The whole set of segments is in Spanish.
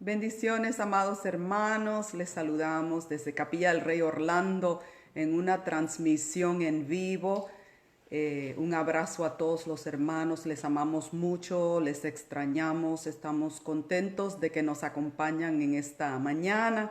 Bendiciones, amados hermanos. Les saludamos desde Capilla del Rey Orlando en una transmisión en vivo. Un abrazo a todos los hermanos. Les amamos mucho, les extrañamos. Estamos contentos de que nos acompañan en esta mañana.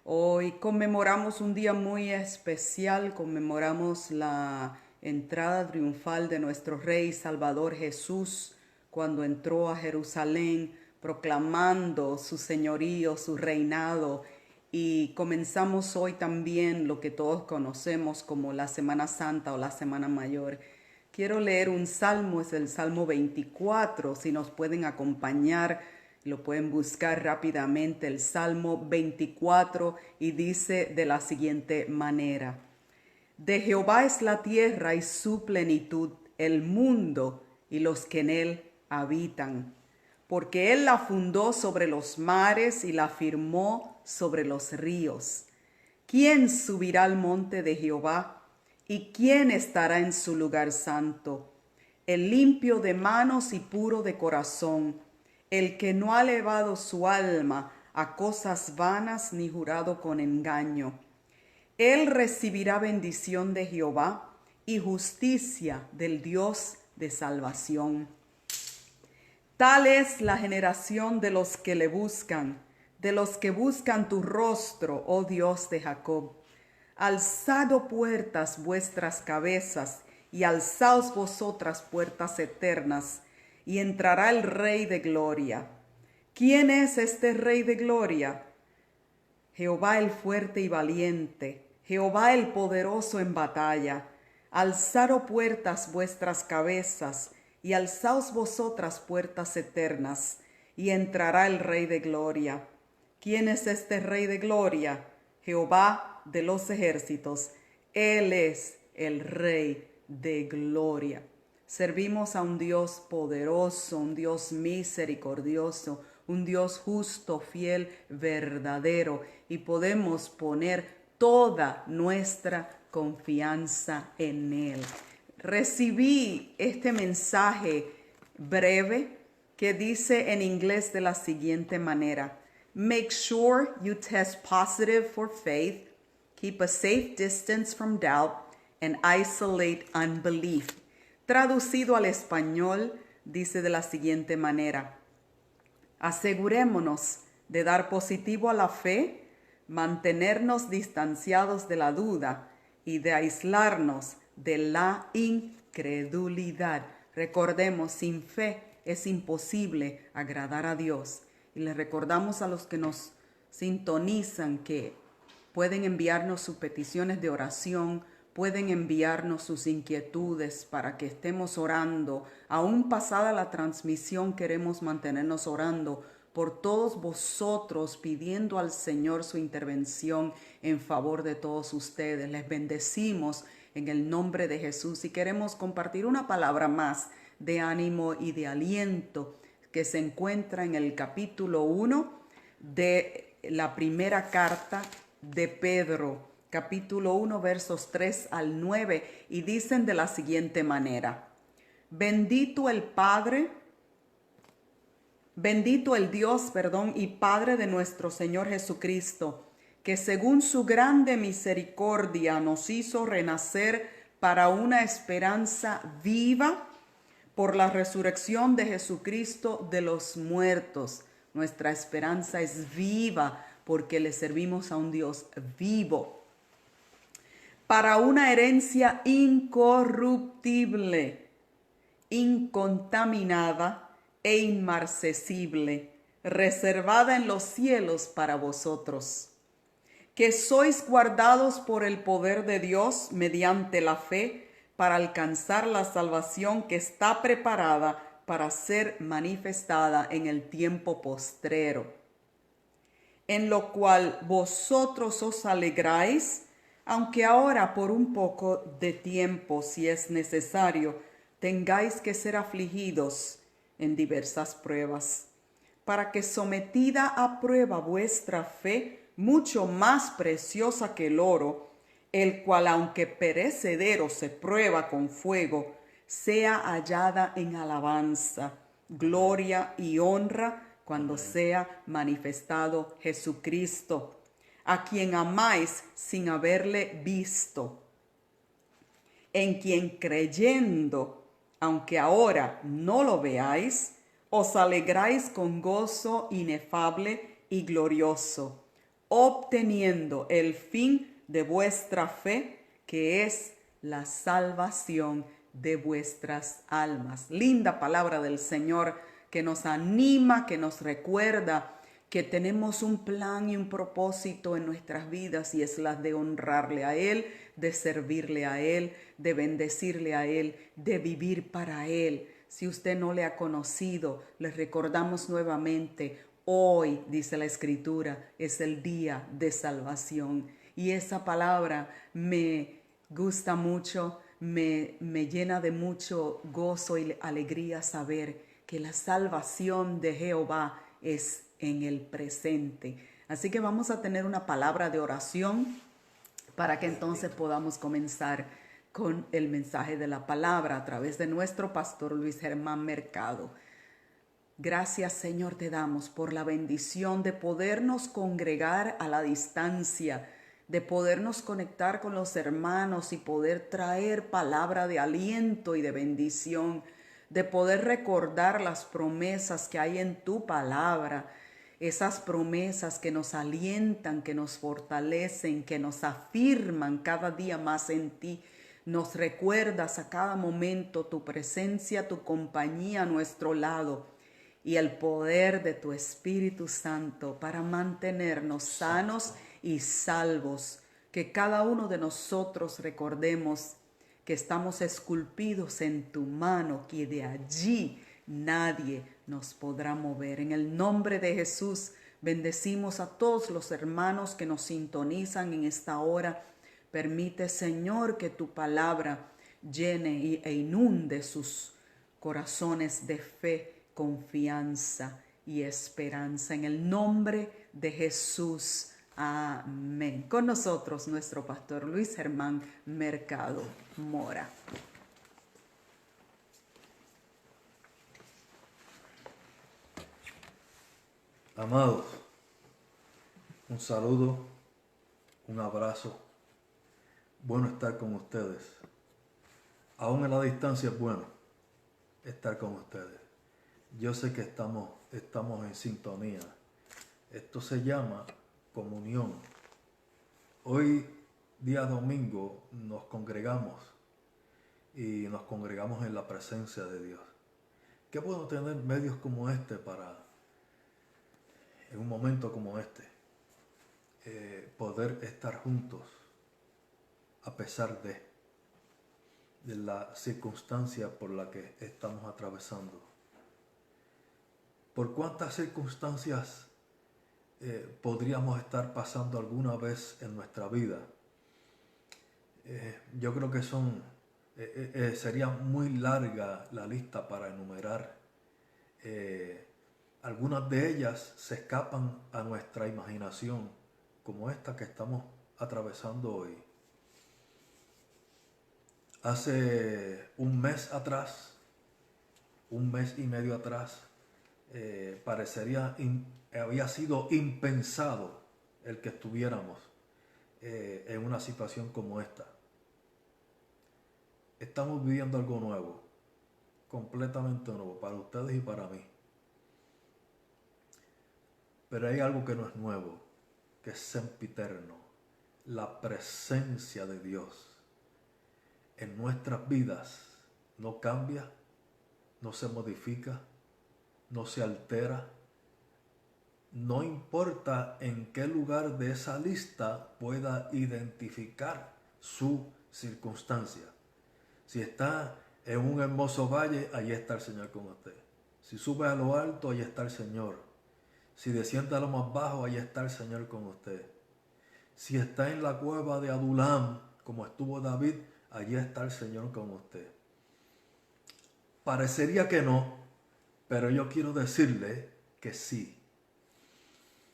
Hoy conmemoramos un día muy especial. Conmemoramos la entrada triunfal de nuestro Rey Salvador Jesús cuando entró a Jerusalén proclamando su señorío, su reinado, y comenzamos hoy también lo que todos conocemos como la Semana Santa o la Semana Mayor. Quiero leer un salmo, es el Salmo 24, si nos pueden acompañar, lo pueden buscar rápidamente, el Salmo 24, y dice de la siguiente manera: De Jehová es la tierra y su plenitud, el mundo y los que en él habitan, porque él la fundó sobre los mares y la firmó sobre los ríos. ¿Quién subirá al monte de Jehová? ¿Y quién estará en su lugar santo? El limpio de manos y puro de corazón, el que no ha elevado su alma a cosas vanas ni jurado con engaño. Él recibirá bendición de Jehová y justicia del Dios de salvación. Tal es la generación de los que le buscan, de los que buscan tu rostro, oh Dios de Jacob. Alzad, oh puertas, vuestras cabezas, y alzaos vosotras puertas eternas, y entrará el Rey de gloria. ¿Quién es este Rey de gloria? Jehová el fuerte y valiente, Jehová el poderoso en batalla. Alzad, oh puertas, vuestras cabezas, y alzaos vosotras puertas eternas, y entrará el Rey de gloria. ¿Quién es este Rey de gloria? Jehová de los ejércitos. Él es el Rey de gloria. Servimos a un Dios poderoso, un Dios misericordioso, un Dios justo, fiel, verdadero, y podemos poner toda nuestra confianza en Él. Recibí este mensaje breve que dice en inglés de la siguiente manera: Make sure you test positive for faith, keep a safe distance from doubt, and isolate unbelief. Traducido al español, dice de la siguiente manera: asegurémonos de dar positivo a la fe, mantenernos distanciados de la duda y de aislarnos de la incredulidad. Recordemos, sin fe es imposible agradar a Dios. Y les recordamos a los que nos sintonizan que pueden enviarnos sus peticiones de oración, pueden enviarnos sus inquietudes para que estemos orando. Aún pasada la transmisión queremos mantenernos orando por todos vosotros, pidiendo al Señor su intervención en favor de todos ustedes. Les bendecimos en el nombre de Jesús y queremos compartir una palabra más de ánimo y de aliento que se encuentra en el capítulo 1 de la primera carta de Pedro, capítulo 1, versos 3 al 9, y dicen de la siguiente manera: Bendito el Dios, y Padre de nuestro Señor Jesucristo, que según su grande misericordia nos hizo renacer para una esperanza viva por la resurrección de Jesucristo de los muertos. Nuestra esperanza es viva porque le servimos a un Dios vivo. Para una herencia incorruptible, incontaminada e inmarcesible, reservada en los cielos para vosotros, que sois guardados por el poder de Dios mediante la fe para alcanzar la salvación que está preparada para ser manifestada en el tiempo postrero, en lo cual vosotros os alegráis, aunque ahora por un poco de tiempo, si es necesario, tengáis que ser afligidos en diversas pruebas, para que sometida a prueba vuestra fe, mucho más preciosa que el oro, el cual aunque perecedero se prueba con fuego, sea hallada en alabanza, gloria y honra cuando Amén. sea manifestado Jesucristo, a quien amáis sin haberle visto, en quien creyendo, aunque ahora no lo veáis, os alegráis con gozo inefable y glorioso, obteniendo el fin de vuestra fe, que es la salvación de vuestras almas. Linda palabra del Señor que nos anima, que nos recuerda que tenemos un plan y un propósito en nuestras vidas, y es la de honrarle a Él, de servirle a Él, de bendecirle a Él, de vivir para Él. Si usted no le ha conocido, le recordamos nuevamente, hoy, dice la Escritura, es el día de salvación. Y esa palabra me gusta mucho, me llena de mucho gozo y alegría saber que la salvación de Jehová es en el presente. Así que vamos a tener una palabra de oración para que entonces podamos comenzar con el mensaje de la palabra a través de nuestro pastor Luis Germán Mercado. Gracias, Señor, te damos por la bendición de podernos congregar a la distancia, de podernos conectar con los hermanos y poder traer palabra de aliento y de bendición, de poder recordar las promesas que hay en tu palabra, esas promesas que nos alientan, que nos fortalecen, que nos afirman cada día más en ti. Nos recuerdas a cada momento tu presencia, tu compañía a nuestro lado y el poder de tu Espíritu Santo para mantenernos sanos y salvos. Que cada uno de nosotros recordemos que estamos esculpidos en tu mano, que de allí nadie nos podrá mover. En el nombre de Jesús bendecimos a todos los hermanos que nos sintonizan en esta hora. Permite, Señor, que tu palabra llene e inunde sus corazones de fe, confianza y esperanza. En el nombre de Jesús. Amén. Con nosotros nuestro pastor Luis Germán Mercado Mora. Amados, un saludo, un abrazo. Bueno estar con ustedes. Aún en la distancia es bueno estar con ustedes. Yo sé que estamos en sintonía. Esto se llama comunión. Hoy, día domingo, nos congregamos y nos congregamos en la presencia de Dios. ¿Qué puedo tener medios como este para, en un momento como este, poder estar juntos a pesar de la circunstancia por la que estamos atravesando? ¿Por cuántas circunstancias podríamos estar pasando alguna vez en nuestra vida? Yo creo que sería muy larga la lista para enumerar. Algunas de ellas se escapan a nuestra imaginación, como esta que estamos atravesando hoy. Hace un mes y medio atrás, había sido impensado el que estuviéramos en una situación como esta. Estamos viviendo algo nuevo, completamente nuevo, para ustedes y para mí. Pero hay algo que no es nuevo, que es sempiterno: la presencia de Dios en nuestras vidas no cambia, no se modifica, no se altera. No importa en qué lugar de esa lista pueda identificar su circunstancia. Si está en un hermoso valle, allí está el Señor con usted. Si sube a lo alto, allí está el Señor. Si desciende a lo más bajo, allí está el Señor con usted. Si está en la cueva de Adulam, como estuvo David, allí está el Señor con usted. Parecería que no, pero yo quiero decirle que sí.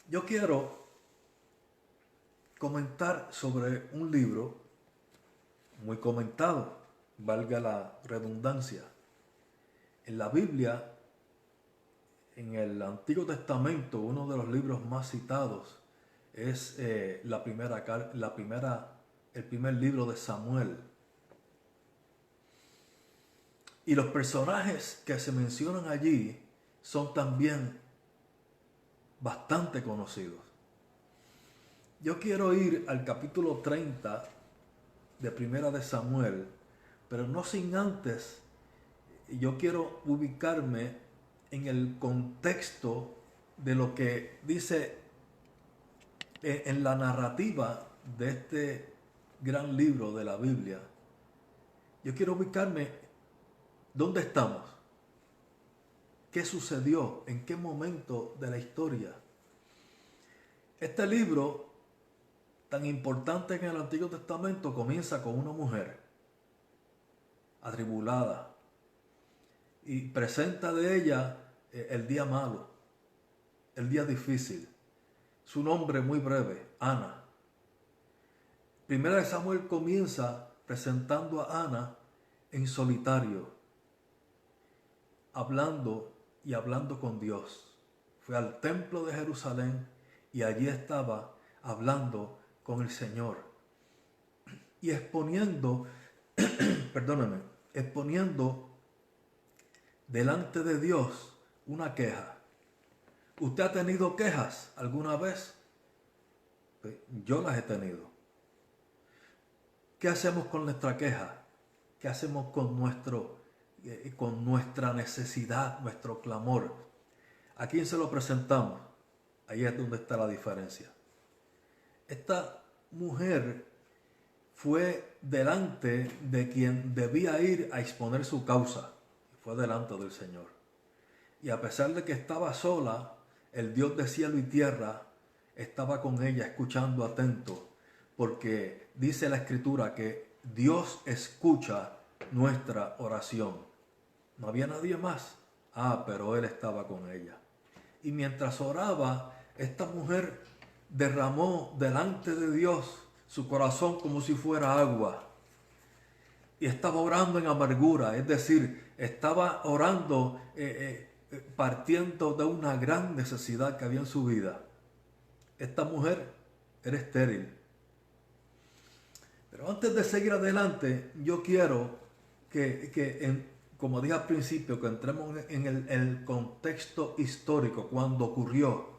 Yo quiero comentar sobre un libro muy comentado, valga la redundancia. En la Biblia En el Antiguo Testamento, uno de los libros más citados es el primer libro de Samuel. Y los personajes que se mencionan allí son también bastante conocidos. Yo quiero ir al capítulo 30 de Primera de Samuel, pero no sin antes, yo quiero ubicarme en el contexto de lo que dice en la narrativa de este gran libro de la Biblia. Yo quiero ubicarme dónde estamos, qué sucedió, en qué momento de la historia. Este libro, tan importante en el Antiguo Testamento, comienza con una mujer atribulada y presenta de ella el día malo, el día difícil. Su nombre muy breve, Ana. Primera de Samuel comienza presentando a Ana en solitario, hablando con Dios. Fue al templo de Jerusalén y allí estaba hablando con el Señor y exponiendo delante de Dios una queja. ¿Usted ha tenido quejas alguna vez? Pues yo las he tenido. ¿Qué hacemos con nuestra queja? ¿Qué hacemos con nuestra necesidad, nuestro clamor? ¿A quién se lo presentamos? Ahí es donde está la diferencia. Esta mujer fue delante de quien debía ir a exponer su causa. Fue delante del Señor. Y a pesar de que estaba sola, el Dios de cielo y tierra estaba con ella escuchando atento, porque dice la Escritura que Dios escucha nuestra oración. No había nadie más. Pero Él estaba con ella. Y mientras oraba, esta mujer derramó delante de Dios su corazón como si fuera agua. Y estaba orando en amargura, es decir, estaba orando partiendo de una gran necesidad que había en su vida. Esta mujer era estéril. Pero antes de seguir adelante, yo quiero como dije al principio, que entremos en el contexto histórico, cuando ocurrió.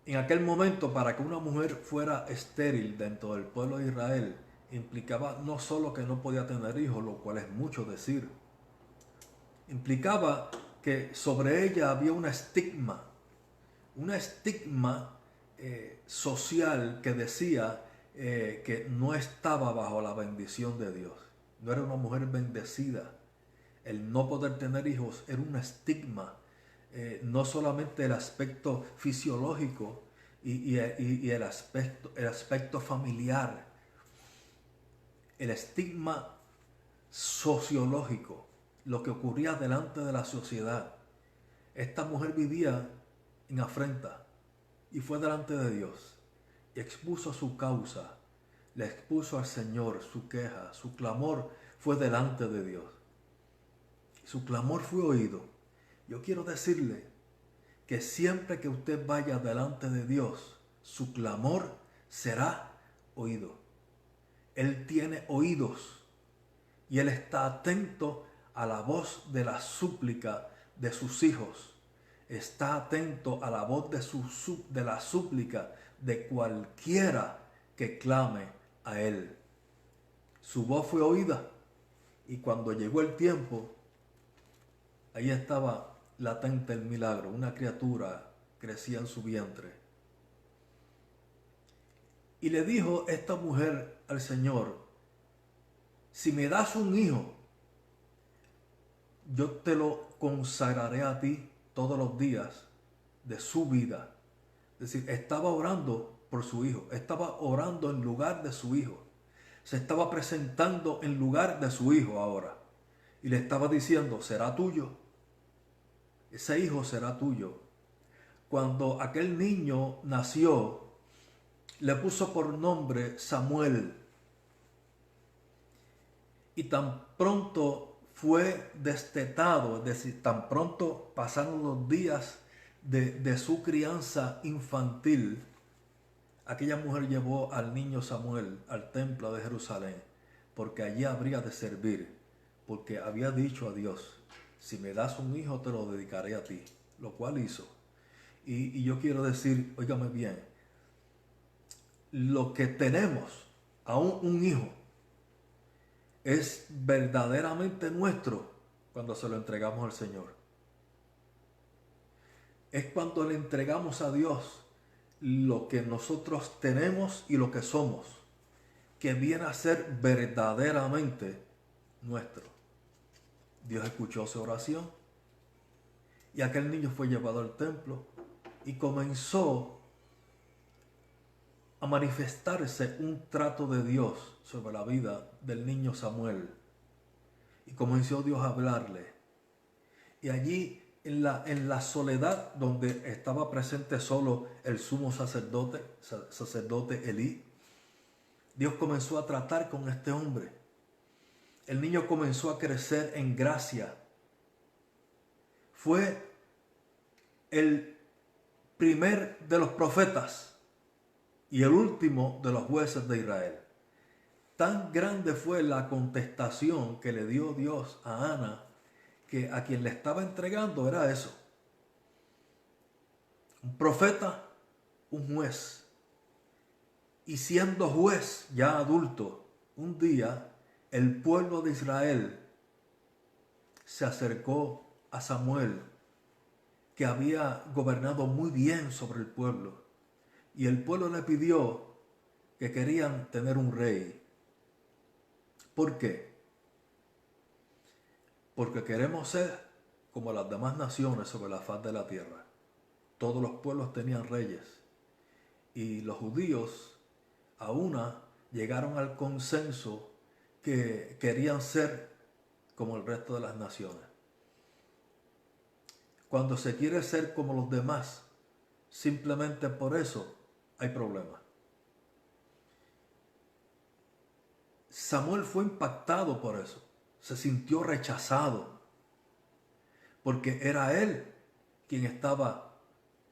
En aquel momento, para que una mujer fuera estéril dentro del pueblo de Israel, implicaba no solo que no podía tener hijos, lo cual es mucho decir, implicaba que sobre ella había un estigma social que decía que no estaba bajo la bendición de Dios. No era una mujer bendecida. El no poder tener hijos era un estigma. No solamente el aspecto fisiológico y el aspecto familiar. El estigma sociológico. Lo que ocurría delante de la sociedad. Esta mujer vivía en afrenta y fue delante de Dios y expuso su causa. Le expuso al Señor su queja, su clamor fue delante de Dios. Su clamor fue oído. Yo quiero decirle que siempre que usted vaya delante de Dios, su clamor será oído. Él tiene oídos y Él está atento a la voz de la súplica de sus hijos. Está atento a la voz de la súplica de cualquiera que clame a Él. Su voz fue oída y cuando llegó el tiempo, ahí estaba latente el milagro. Una criatura crecía en su vientre. Y le dijo esta mujer al Señor: si me das un hijo, yo te lo consagraré a ti todos los días de su vida. Es decir, estaba orando por su hijo, estaba orando en lugar de su hijo, se estaba presentando en lugar de su hijo ahora, y le estaba diciendo: será tuyo, ese hijo será tuyo. Cuando aquel niño nació, le puso por nombre Samuel, y tan pronto fue destetado, es decir, tan pronto pasaron los días de su crianza infantil, aquella mujer llevó al niño Samuel al templo de Jerusalén, porque allí habría de servir, porque había dicho a Dios, si me das un hijo te lo dedicaré a ti, lo cual hizo. Y yo quiero decir, óigame bien, lo que tenemos, aún un hijo, es verdaderamente nuestro cuando se lo entregamos al Señor. Es cuando le entregamos a Dios lo que nosotros tenemos y lo que somos, que viene a ser verdaderamente nuestro. Dios escuchó su oración y aquel niño fue llevado al templo y comenzó a manifestarse un trato de Dios sobre la vida del niño Samuel. Y comenzó Dios a hablarle. Y allí en la soledad donde estaba presente solo el sumo sacerdote Elí, Dios comenzó a tratar con este hombre. El niño comenzó a crecer en gracia. Fue el primer de los profetas y el último de los jueces de Israel. Tan grande fue la contestación que le dio Dios a Ana, que a quien le estaba entregando era eso. Un profeta, un juez. Y siendo juez ya adulto, un día el pueblo de Israel se acercó a Samuel, que había gobernado muy bien sobre el pueblo. Y el pueblo le pidió que querían tener un rey. ¿Por qué? Porque queremos ser como las demás naciones sobre la faz de la tierra. Todos los pueblos tenían reyes. Y los judíos a una llegaron al consenso que querían ser como el resto de las naciones. Cuando se quiere ser como los demás, simplemente por eso hay problemas. Samuel fue impactado por eso. Se sintió rechazado. Porque era él quien estaba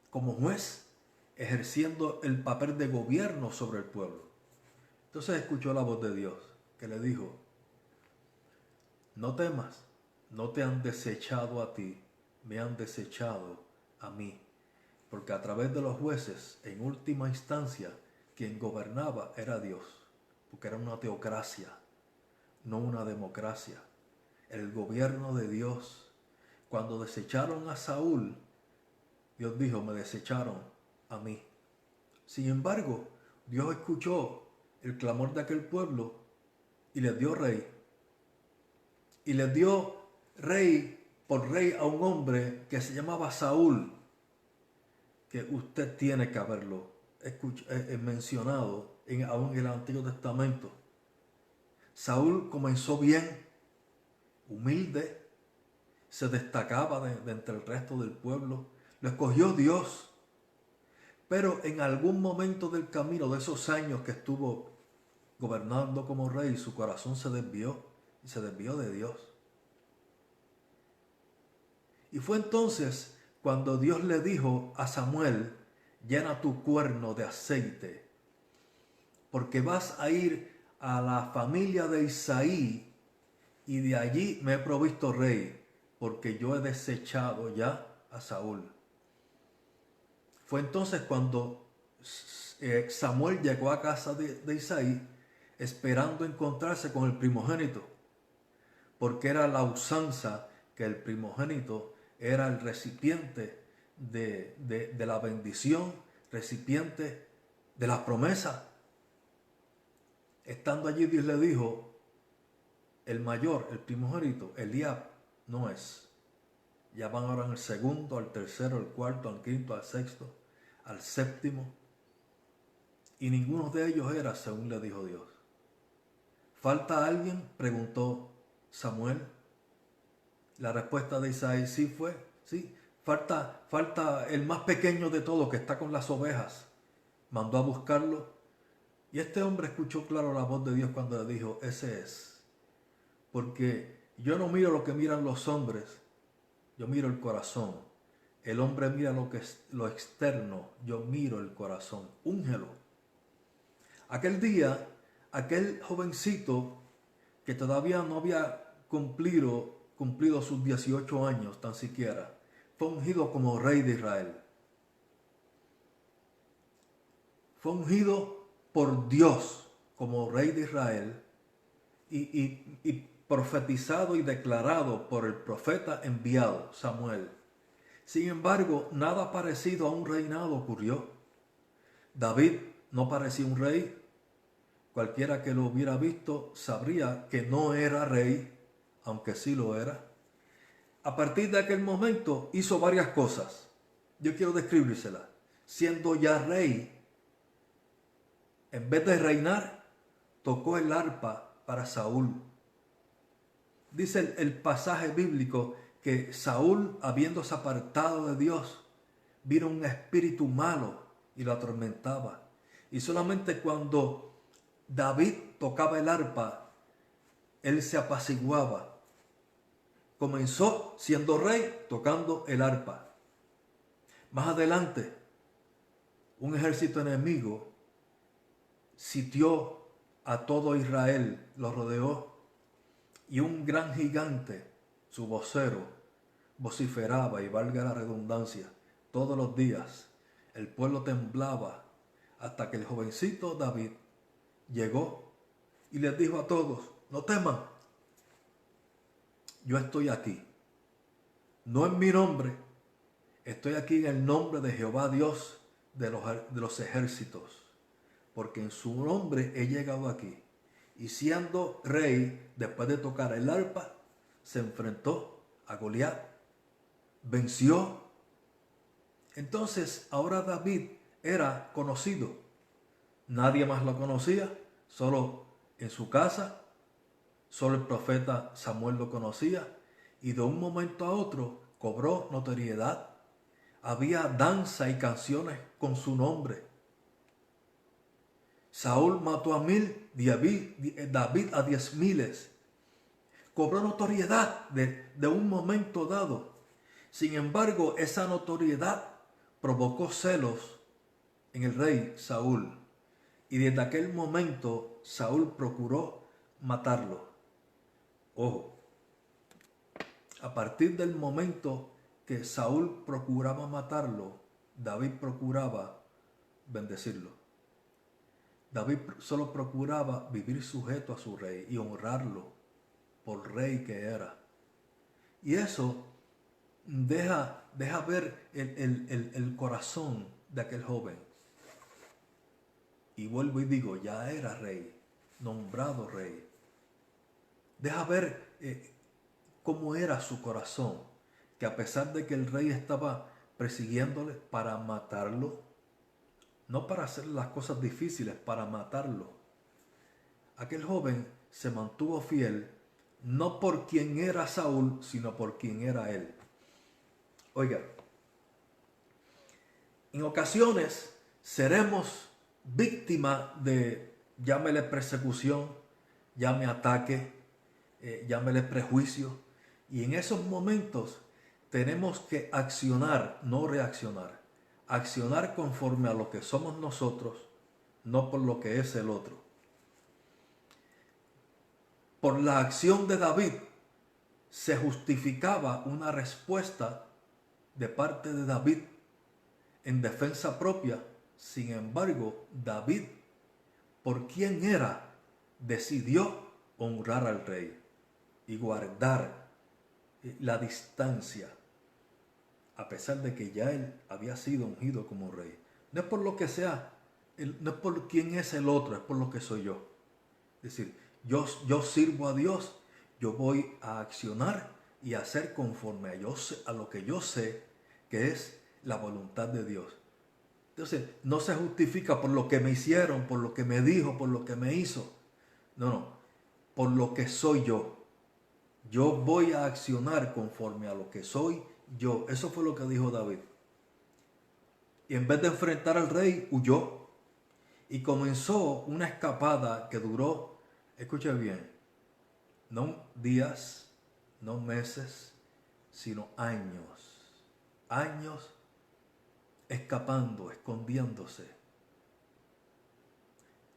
como juez ejerciendo el papel de gobierno sobre el pueblo. Entonces escuchó la voz de Dios que le dijo, no temas, no te han desechado a ti, me han desechado a mí. Porque a través de los jueces, en última instancia, quien gobernaba era Dios. Porque era una teocracia, no una democracia. El gobierno de Dios. Cuando desecharon a Saúl, Dios dijo, me desecharon a mí. Sin embargo, Dios escuchó el clamor de aquel pueblo y les dio rey. Y les dio por rey a un hombre que se llamaba Saúl, que usted tiene que haberlo mencionado aún en el Antiguo Testamento. Saúl comenzó bien, humilde, se destacaba de entre el resto del pueblo, lo escogió Dios, pero en algún momento del camino de esos años que estuvo gobernando como rey, su corazón se desvió y se desvió de Dios. Y fue entonces cuando Dios le dijo a Samuel, llena tu cuerno de aceite, porque vas a ir a la familia de Isaí y de allí me he provisto rey, porque yo he desechado ya a Saúl. Fue entonces cuando Samuel llegó a casa de Isaí esperando encontrarse con el primogénito, porque era la usanza que el primogénito era el recipiente de la bendición, recipiente de la promesa. Estando allí, Dios le dijo, el mayor, el primogénito, Eliab, no es. Ya van ahora en el segundo, al tercero, al cuarto, al quinto, al sexto, al séptimo. Y ninguno de ellos era según le dijo Dios. ¿Falta alguien?, preguntó Samuel. La respuesta de Isaí sí fue, sí. Falta el más pequeño de todos que está con las ovejas. Mandó a buscarlo. Y este hombre escuchó claro la voz de Dios cuando le dijo, ese es. Porque Yo no miro lo que miran los hombres, yo miro el corazón. El hombre mira lo externo, yo miro el corazón. Úngelo. Aquel día, aquel jovencito que todavía no había cumplido sus 18 años tan siquiera, fue ungido como rey de Israel. Fue ungido por Dios como rey de Israel y profetizado y declarado por el profeta enviado, Samuel. Sin embargo, nada parecido a un reinado ocurrió. David no parecía un rey. Cualquiera que lo hubiera visto sabría que no era rey, aunque sí lo era. A partir de aquel momento hizo varias cosas. Yo quiero describírselas. Siendo ya rey, en vez de reinar, tocó el arpa para Saúl. Dice el pasaje bíblico que Saúl, habiéndose apartado de Dios, vino un espíritu malo y lo atormentaba. Y solamente cuando David tocaba el arpa, él se apaciguaba. Comenzó siendo rey tocando el arpa. Más adelante, un ejército enemigo sitió a todo Israel, lo rodeó, y un gran gigante, su vocero, vociferaba, y valga la redundancia, todos los días. El pueblo temblaba hasta que el jovencito David llegó y les dijo a todos: no teman, yo estoy aquí. No en mi nombre, estoy aquí en el nombre de Jehová Dios de los ejércitos, porque en su nombre he llegado aquí. Y siendo rey, después de tocar el arpa, se enfrentó a Goliat, venció. Entonces ahora David era conocido. Nadie más lo conocía, solo en su casa, solo el profeta Samuel lo conocía, y de un momento a otro cobró notoriedad. Había danza y canciones con su nombre. Saúl mató a 1000, David a 10,000. Cobró notoriedad de un momento dado. Sin embargo, esa notoriedad provocó celos en el rey Saúl. Y desde aquel momento Saúl procuró matarlo. Ojo, a partir del momento que Saúl procuraba matarlo, David procuraba bendecirlo. David solo procuraba vivir sujeto a su rey y honrarlo por rey que era. Y eso deja ver el corazón de aquel joven. Y vuelvo y digo, ya era rey, nombrado rey. Deja ver cómo era su corazón, que a pesar de que el rey estaba persiguiéndole para matarlo, no para hacer las cosas difíciles, para matarlo, aquel joven se mantuvo fiel, no por quien era Saúl, sino por quien era él. Oiga, en ocasiones seremos víctimas de, llámele persecución, llame ataque, llámele prejuicio, y en esos momentos tenemos que accionar, no reaccionar. Accionar conforme a lo que somos nosotros, no por lo que es el otro. Por la acción de David se justificaba una respuesta de parte de David en defensa propia. Sin embargo, David, por quien era, decidió honrar al rey y guardar la distancia, a pesar de que ya él había sido ungido como rey. No es por lo que sea, no es por quién es el otro, es por lo que soy yo. Es decir, yo sirvo a Dios, yo voy a accionar y a hacer conforme a lo que yo sé que es la voluntad de Dios. Entonces, no se justifica por lo que me hicieron, por lo que me dijo, por lo que me hizo. No, por lo que soy yo. Yo voy a accionar conforme a lo que soy yo. Eso fue lo que dijo David. Y en vez de enfrentar al rey, huyó. Y comenzó una escapada que duró, escuche bien, no días, no meses, sino años. Años escapando, escondiéndose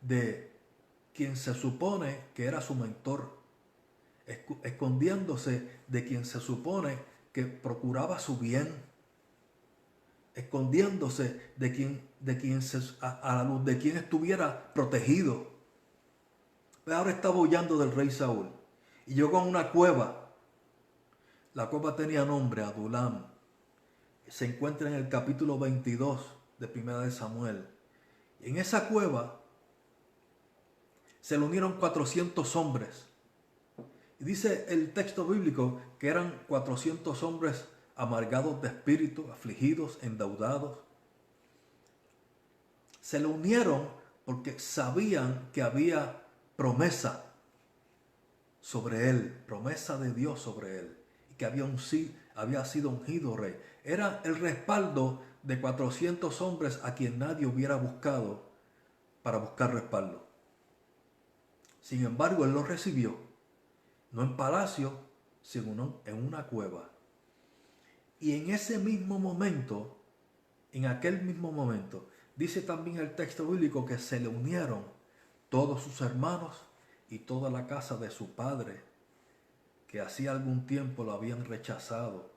de quien se supone que era su mentor, escondiéndose de quien se supone que procuraba su bien, escondiéndose de quien a la luz de quien estuviera protegido. Pero ahora estaba huyendo del rey Saúl y llegó a una cueva. La cueva tenía nombre, Adulam. Se encuentra en el capítulo 22 de Primera de Samuel. En esa cueva se le unieron 400 hombres. Y dice el texto bíblico que eran 400 hombres amargados de espíritu, afligidos, endeudados. Se le unieron porque sabían que había promesa sobre él, promesa de Dios sobre él, y que había sido ungido rey. Era el respaldo de 400 hombres a quien nadie hubiera buscado para buscar respaldo. Sin embargo, él lo recibió, no en palacio, sino en una cueva. Y en ese mismo momento, en aquel mismo momento, dice también el texto bíblico que se le unieron todos sus hermanos y toda la casa de su padre, que hacía algún tiempo lo habían rechazado.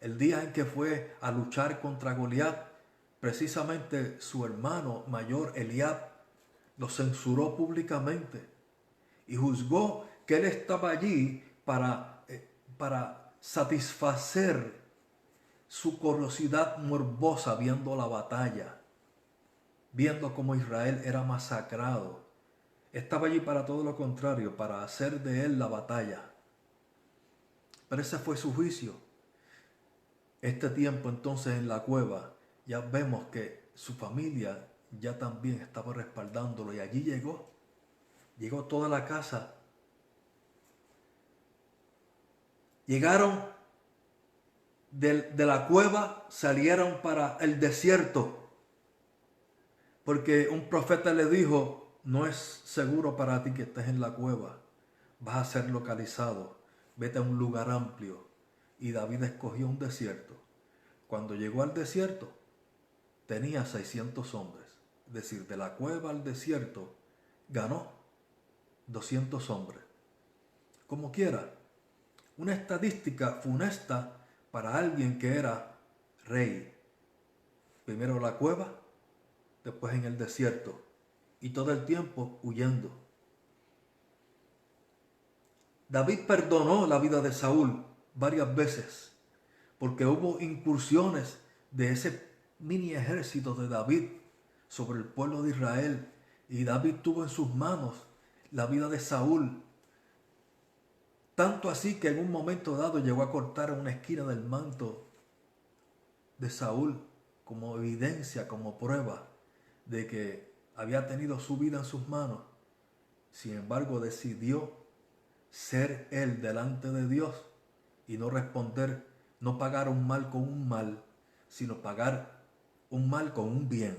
El día en que fue a luchar contra Goliat, precisamente su hermano mayor Eliab lo censuró públicamente y juzgó que él estaba allí para satisfacer su curiosidad morbosa viendo la batalla, viendo cómo Israel era masacrado. Estaba allí para todo lo contrario, para hacer de él la batalla. Pero ese fue su juicio. Este tiempo entonces en la cueva, ya vemos que su familia ya también estaba respaldándolo y allí llegó toda la casa. Llegaron de la cueva, salieron para el desierto, porque un profeta le dijo: no es seguro para ti que estés en la cueva, vas a ser localizado, vete a un lugar amplio. Y David escogió un desierto. Cuando llegó al desierto, tenía 600 hombres. Es decir, de la cueva al desierto, ganó 200 hombres. Como quiera, una estadística funesta para alguien que era rey. Primero la cueva, después en el desierto, y todo el tiempo huyendo. David perdonó la vida de Saúl varias veces, porque hubo incursiones de ese mini ejército de David sobre el pueblo de Israel, y David tuvo en sus manos la vida de Saúl. Tanto así que en un momento dado llegó a cortar una esquina del manto de Saúl como evidencia, como prueba de que había tenido su vida en sus manos. Sin embargo, decidió ser él delante de Dios y no responder, no pagar un mal con un mal, sino pagar un mal con un bien.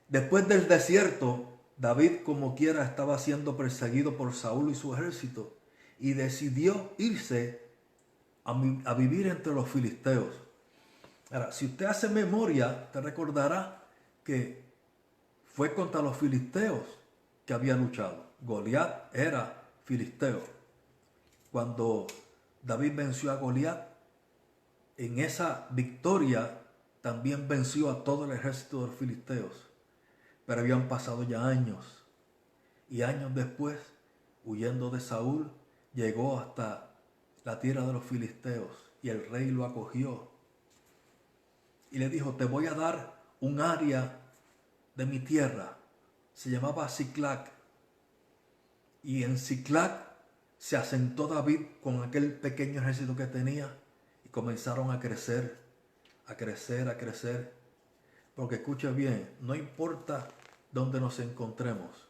Después del desierto, David, como quiera, estaba siendo perseguido por Saúl y su ejército y decidió irse a vivir entre los filisteos. Ahora, si usted hace memoria, te recordará que fue contra los filisteos que había luchado. Goliat era filisteo. Cuando David venció a Goliat, en esa victoria también venció a todo el ejército de los filisteos. Pero habían pasado ya años, y años después, huyendo de Saúl, llegó hasta la tierra de los filisteos, y el rey lo acogió. Y le dijo: te voy a dar un área de mi tierra. Se llamaba Siclac. Y en Siclac se asentó David con aquel pequeño ejército que tenía, y comenzaron a crecer, a crecer, a crecer. Porque escucha bien, no importa dónde nos encontremos,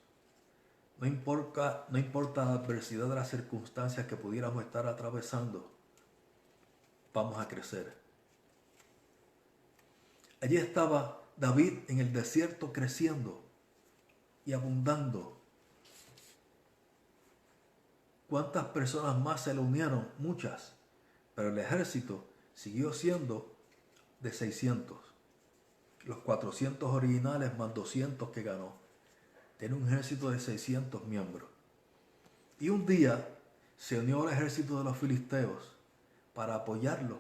no importa la adversidad de las circunstancias que pudiéramos estar atravesando, vamos a crecer. Allí estaba David en el desierto creciendo y abundando. ¿Cuántas personas más se le unieron? Muchas. Pero el ejército siguió siendo de 600. Los 400 originales más 200 que ganó. Tiene un ejército de 600 miembros. Y un día se unió al ejército de los filisteos para apoyarlo,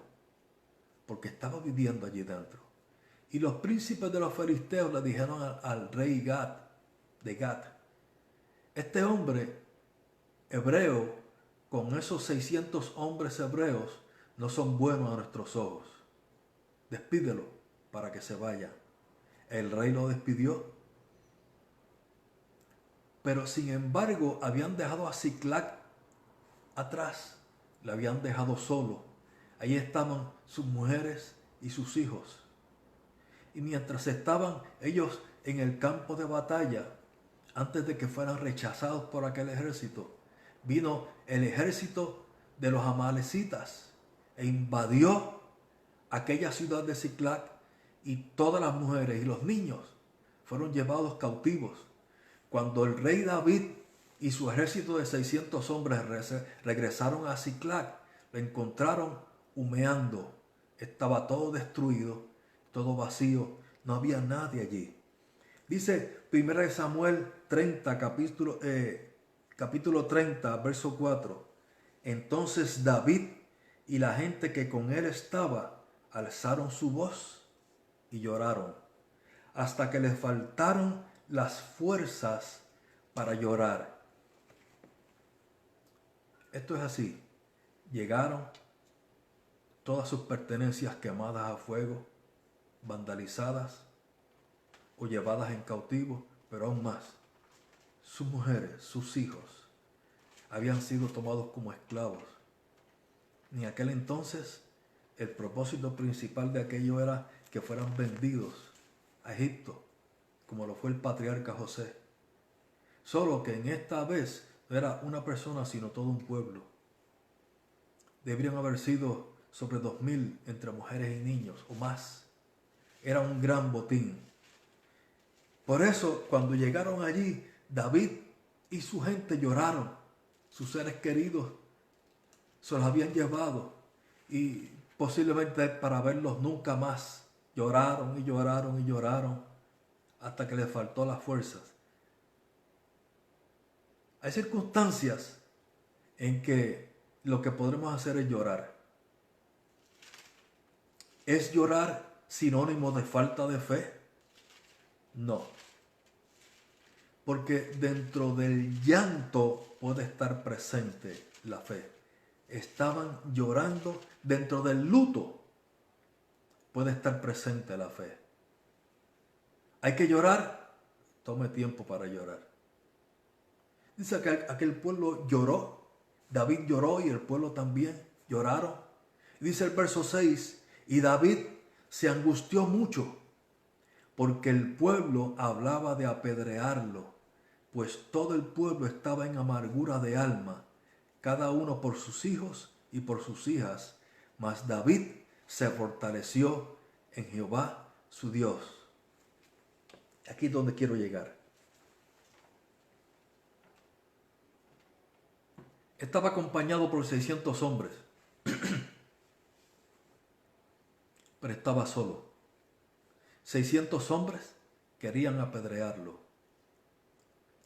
porque estaba viviendo allí dentro. Y los príncipes de los filisteos le dijeron al rey de Gat, este hombre hebreo, con esos 600 hombres hebreos, no son buenos a nuestros ojos. Despídelo para que se vaya. El rey lo despidió. Pero sin embargo, habían dejado a Siclac atrás. Le habían dejado solo. Ahí estaban sus mujeres y sus hijos. Y mientras estaban ellos en el campo de batalla, antes de que fueran rechazados por aquel ejército, vino el ejército de los amalecitas e invadió aquella ciudad de Siclac, y todas las mujeres y los niños fueron llevados cautivos. Cuando el rey David y su ejército de 600 hombres regresaron a Siclac, lo encontraron humeando. Estaba todo destruido, todo vacío, no había nadie allí. Dice 1 Samuel 30, capítulo 30, verso 4. Entonces David y la gente que con él estaba alzaron su voz y lloraron, hasta que les faltaron las fuerzas para llorar. Esto es así. Llegaron todas sus pertenencias quemadas a fuego, vandalizadas o llevadas en cautivo, pero aún más, sus mujeres, sus hijos, habían sido tomados como esclavos. En aquel entonces, el propósito principal de aquello era que fueran vendidos a Egipto, como lo fue el patriarca José. Solo que en esta vez no era una persona, sino todo un pueblo. Deberían haber sido sobre 2000 entre mujeres y niños o más. Era un gran botín. Por eso, cuando llegaron allí, David y su gente lloraron. Sus seres queridos se los habían llevado y posiblemente para verlos nunca más. Lloraron y lloraron y lloraron hasta que les faltó las fuerzas. Hay circunstancias en que lo que podremos hacer es llorar. ¿Es llorar sinónimo de falta de fe? No. Porque dentro del llanto puede estar presente la fe. Estaban llorando, dentro del luto puede estar presente la fe. ¿Hay que llorar? Tome tiempo para llorar. Dice que aquel pueblo lloró, David lloró y el pueblo también lloraron. Dice el verso 6, y David se angustió mucho porque el pueblo hablaba de apedrearlo, pues todo el pueblo estaba en amargura de alma, cada uno por sus hijos y por sus hijas, mas David se fortaleció en Jehová su Dios. Aquí es donde quiero llegar. Estaba acompañado por 600 hombres, pero estaba solo. 600 hombres querían apedrearlo.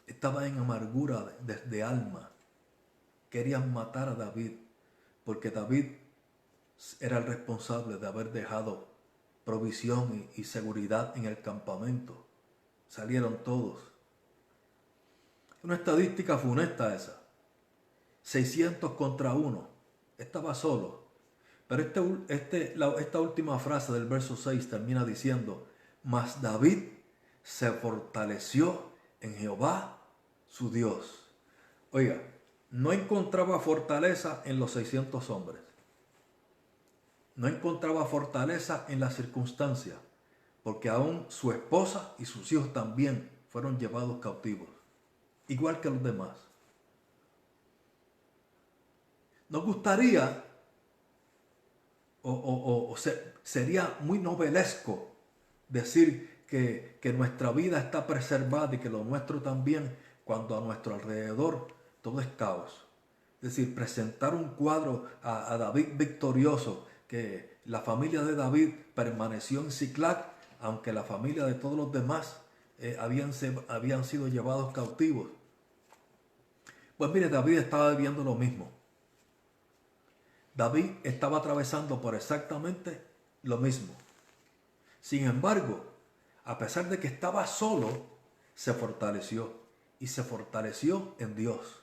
Estaba en amargura de alma. Querían matar a David, porque David era el responsable de haber dejado provisión y seguridad en el campamento. Salieron todos. Una estadística funesta esa. 600 contra 1. Estaba solo. Pero esta última frase del verso 6 termina diciendo, mas David se fortaleció en Jehová su Dios. Oiga, no encontraba fortaleza en los 600 hombres. No encontraba fortaleza en las circunstancias, porque aún su esposa y sus hijos también fueron llevados cautivos, igual que los demás. Nos gustaría, sería muy novelesco decir que nuestra vida está preservada y que lo nuestro también, cuando a nuestro alrededor todo es caos. Es decir, presentar un cuadro a David victorioso, que la familia de David permaneció en Siclac, aunque la familia de todos los demás habían sido llevados cautivos. Pues mire, David estaba viviendo lo mismo. David estaba atravesando por exactamente lo mismo. Sin embargo, a pesar de que estaba solo, se fortaleció y se fortaleció en Dios.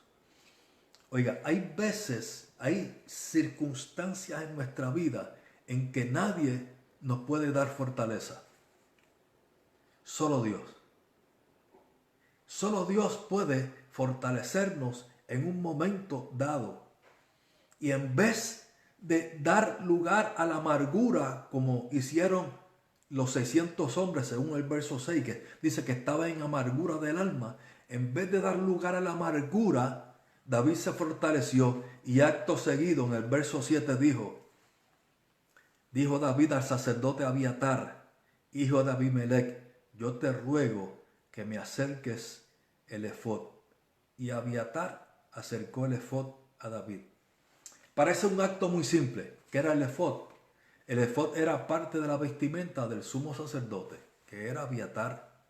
Oiga, hay veces, hay circunstancias en nuestra vida en que nadie nos puede dar fortaleza. Solo Dios. Solo Dios puede fortalecernos en un momento dado. Y en vez de dar lugar a la amargura, como hicieron los 600 hombres, según el verso 6, que dice que estaba en amargura del alma, en vez de dar lugar a la amargura, David se fortaleció y acto seguido, en el verso 7 dijo David al sacerdote Abiatar, hijo de Abimelech, yo te ruego que me acerques el efod. Y Abiatar acercó el efod a David. Parece un acto muy simple, que era el efod. El efod era parte de la vestimenta del sumo sacerdote, que era Abiatar.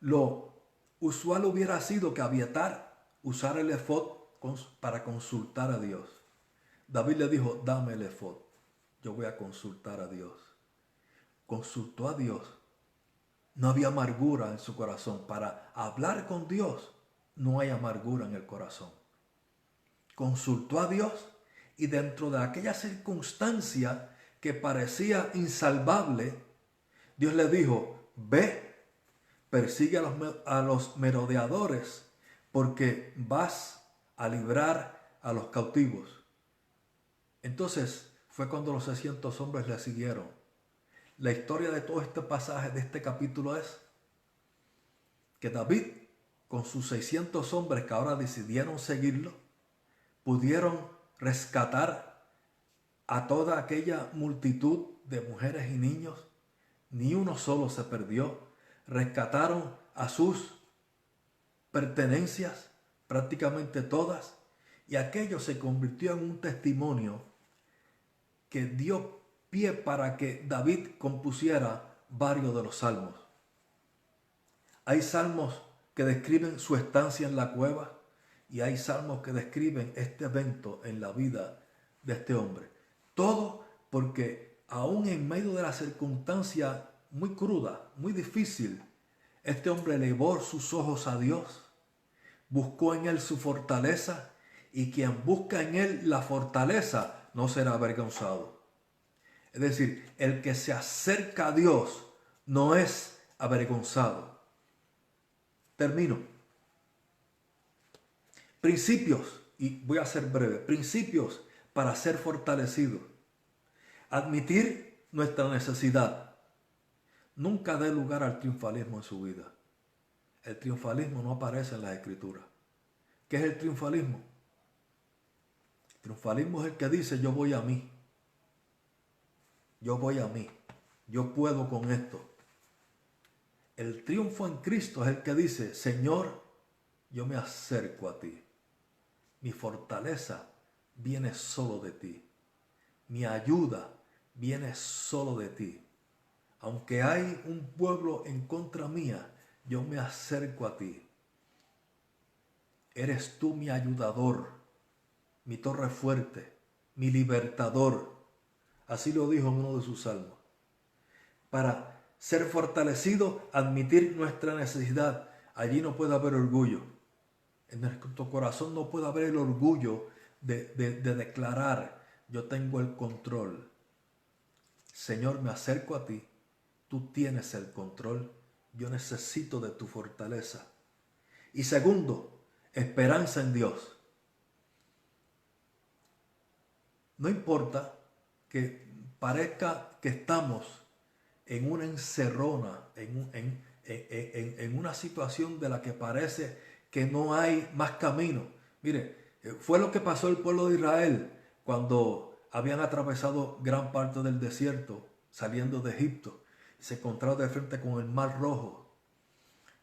Lo usual hubiera sido que Abiatar usara el efod para consultar a Dios. David le dijo, dame el efod, yo voy a consultar a Dios. Consultó a Dios. No había amargura en su corazón. Para hablar con Dios no hay amargura en el corazón. Consultó a Dios y dentro de aquella circunstancia que parecía insalvable, Dios le dijo, ve, persigue a los merodeadores porque vas a librar a los cautivos. Entonces fue cuando los 600 hombres le siguieron. La historia de todo este pasaje, de este capítulo, es que David, con sus 600 hombres que ahora decidieron seguirlo, pudieron rescatar a toda aquella multitud de mujeres y niños. Ni uno solo se perdió. Rescataron a sus pertenencias, prácticamente todas, y aquello se convirtió en un testimonio que dio pie para que David compusiera varios de los salmos. Hay salmos que describen su estancia en la cueva y hay salmos que describen este evento en la vida de este hombre. Todo porque aún en medio de la circunstancia muy cruda, muy difícil, este hombre elevó sus ojos a Dios, buscó en él su fortaleza, y quien busca en él la fortaleza no será avergonzado. Es decir, el que se acerca a Dios no es avergonzado. Termino. Principios, y voy a ser breve, principios para ser fortalecidos. Admitir nuestra necesidad. Nunca dé lugar al triunfalismo en su vida. El triunfalismo no aparece en las Escrituras. ¿Qué es el triunfalismo? El triunfalismo es el que dice yo voy a mí. Yo voy a mí. Yo puedo con esto. El triunfo en Cristo es el que dice, Señor, yo me acerco a ti. Mi fortaleza viene solo de ti. Mi ayuda viene solo de ti. Aunque hay un pueblo en contra mía, yo me acerco a ti. Eres tú mi ayudador, mi torre fuerte, mi libertador. Así lo dijo en uno de sus salmos. Para ser fortalecido, admitir nuestra necesidad. Allí no puede haber orgullo. En nuestro corazón no puede haber el orgullo de declarar, yo tengo el control. Señor, me acerco a ti. Tú tienes el control. Yo necesito de tu fortaleza. Y segundo, esperanza en Dios. No importa que parezca que estamos en una encerrona, en una situación de la que parece que no hay más camino. Mire, fue lo que pasó el pueblo de Israel cuando habían atravesado gran parte del desierto saliendo de Egipto. Se encontraron de frente con el Mar Rojo.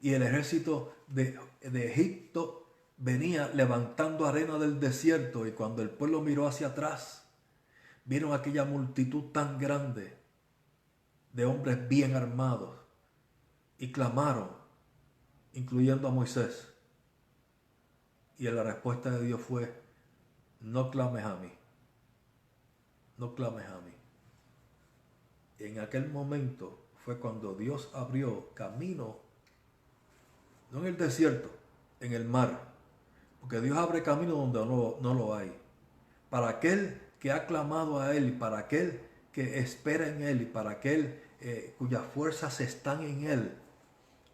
Y el ejército de Egipto venía levantando arena del desierto, y cuando el pueblo miró hacia atrás, vieron aquella multitud tan grande de hombres bien armados y clamaron, incluyendo a Moisés. Y la respuesta de Dios fue: no clames a mí, no clames a mí. Y en aquel momento fue cuando Dios abrió camino, no en el desierto, en el mar, porque Dios abre camino donde no lo hay. Para aquel que ha clamado a Él, y para aquel que espera en Él, y para aquel cuyas fuerzas están en Él,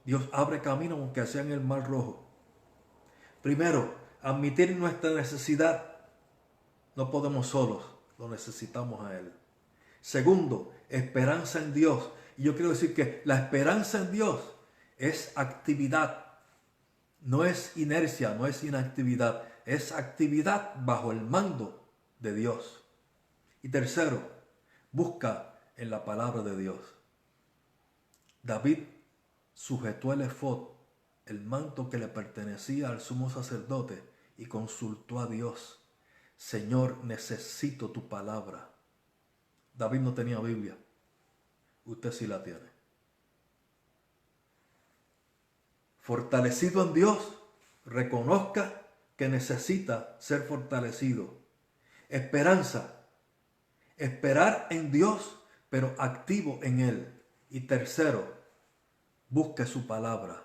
Dios abre camino aunque sea en el mar rojo. Primero, admitir nuestra necesidad. No podemos solos, lo necesitamos a Él. Segundo, esperanza en Dios. Y yo quiero decir que la esperanza en Dios es actividad. No es inercia, no es inactividad. Es actividad bajo el mando de Dios. Y tercero, busca en la palabra de Dios. David sujetó el efod, el manto que le pertenecía al sumo sacerdote, y consultó a Dios. Señor, necesito tu palabra. David no tenía Biblia. Usted sí la tiene. Fortalecido en Dios, reconozca que necesita ser fortalecido. Esperanza, esperar en Dios, pero activo en Él. Y tercero, busque su palabra.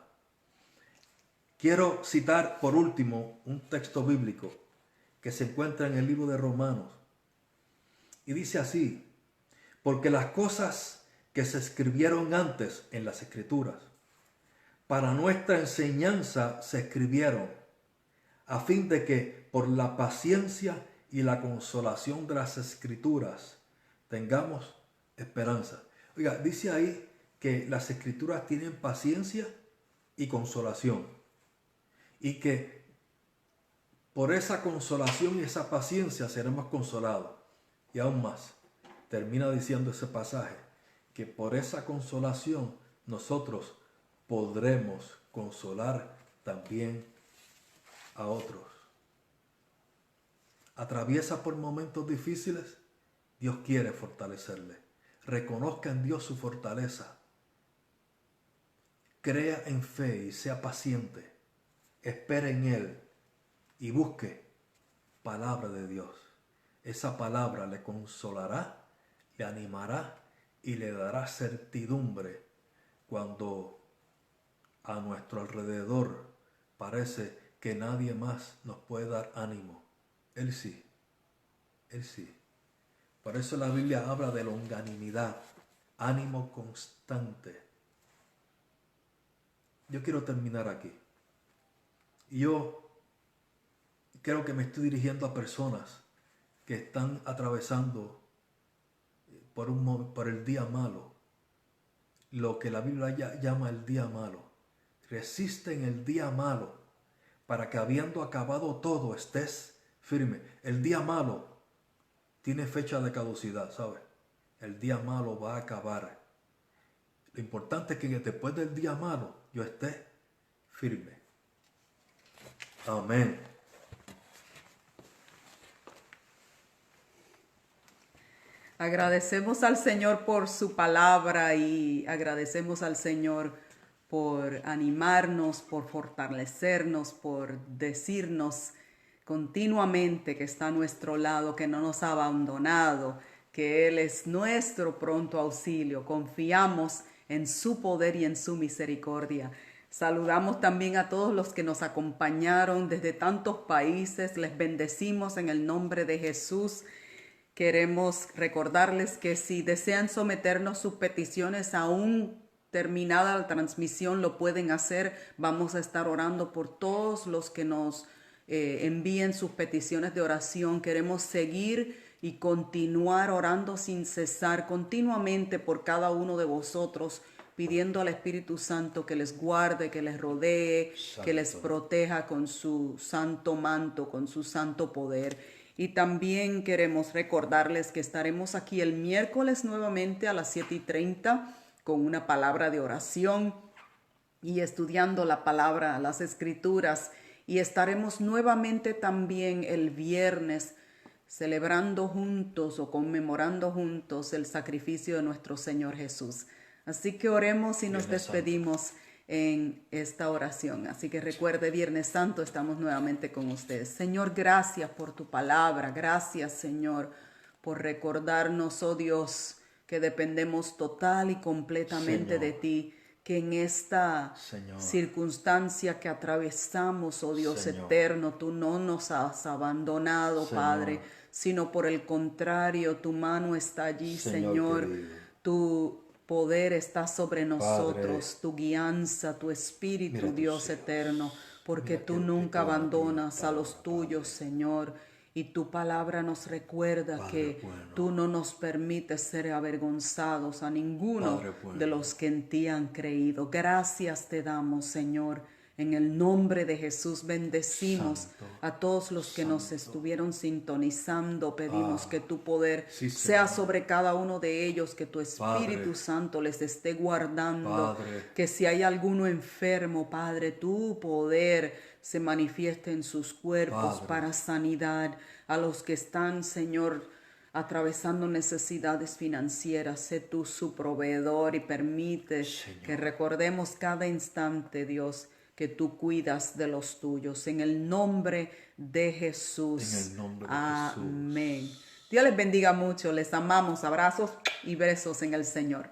Quiero citar por último un texto bíblico que se encuentra en el libro de Romanos. Y dice así: porque las cosas que se escribieron antes en las Escrituras, para nuestra enseñanza se escribieron, a fin de que por la paciencia y la consolación de las Escrituras tengamos esperanza. Oiga, dice ahí que las Escrituras tienen paciencia y consolación, y que por esa consolación y esa paciencia seremos consolados. Y aún más, termina diciendo ese pasaje, que por esa consolación nosotros podremos consolar también a otros. Atraviesa por momentos difíciles, Dios quiere fortalecerle. Reconozca en Dios su fortaleza. Crea en fe y sea paciente. Espere en Él y busque palabra de Dios. Esa palabra le consolará, le animará y le dará certidumbre cuando a nuestro alrededor parece que nadie más nos puede dar ánimo. Él sí, Él sí. Por eso la Biblia habla de longanimidad, ánimo constante. Yo quiero terminar aquí. Y yo creo que me estoy dirigiendo a personas que están atravesando por el día malo, lo que la Biblia llama el día malo. Resiste en el día malo, para que habiendo acabado todo estés firme. El día malo tiene fecha de caducidad, ¿sabes? El día malo va a acabar. Lo importante es que después del día malo yo esté firme. Amén. Agradecemos al Señor por su palabra y agradecemos al Señor por animarnos, por fortalecernos, por decirnos continuamente que está a nuestro lado, que no nos ha abandonado, que Él es nuestro pronto auxilio. Confiamos en su poder y en su misericordia. Saludamos también a todos los que nos acompañaron desde tantos países. Les bendecimos en el nombre de Jesús. Queremos recordarles que si desean someternos sus peticiones aún terminada la transmisión, lo pueden hacer. Vamos a estar orando por todos los que nos envíen sus peticiones de oración. Queremos seguir y continuar orando sin cesar continuamente por cada uno de vosotros, pidiendo al Espíritu Santo que les guarde, que les rodee, que les proteja con su santo manto, con su santo poder. Y también queremos recordarles que estaremos aquí el miércoles nuevamente a las 7:30 con una palabra de oración y estudiando la palabra, las escrituras. y estaremos nuevamente también el viernes celebrando juntos o conmemorando juntos el sacrificio de nuestro Señor Jesús. Así que oremos y nos Viernes Santo. despedimos en esta oración. Así que recuerde, Viernes Santo estamos nuevamente con ustedes. Señor, gracias por tu palabra. Gracias, Señor, por recordarnos, oh Dios, que dependemos total y completamente de Señor. ti, que en esta Señor. circunstancia que atravesamos, oh Dios Señor. eterno, tú no nos has abandonado, Señor. Padre, sino por el contrario, tu mano está allí, Señor Señor. querido. Tu poder está sobre nosotros, Padre, tu guianza, tu espíritu, mira tus Dios hijos. eterno, porque Mira tú que nunca claman a ti, abandonas a los palabra, tuyos, Padre. Señor. Y tu palabra nos recuerda Padre que bueno. tú no nos permites ser avergonzados a ninguno Padre bueno. de los que en ti han creído. Gracias te damos, Señor. En el nombre de Jesús bendecimos Santo, a todos los que nos santo. estuvieron sintonizando. Pedimos que tu poder sí, sea Señor. sobre cada uno de ellos, que tu Espíritu Padre. Santo les esté guardando. Padre. Que si hay alguno enfermo, Padre, tu poder se manifieste en sus cuerpos Padre. para sanidad. A los que están, Señor, atravesando necesidades financieras, sé tú su proveedor y permite Señor. que recordemos cada instante, Dios, que tú cuidas de los tuyos. En el nombre de Jesús. En el nombre de Amén. Dios les bendiga mucho. Les amamos. Abrazos y besos en el Señor.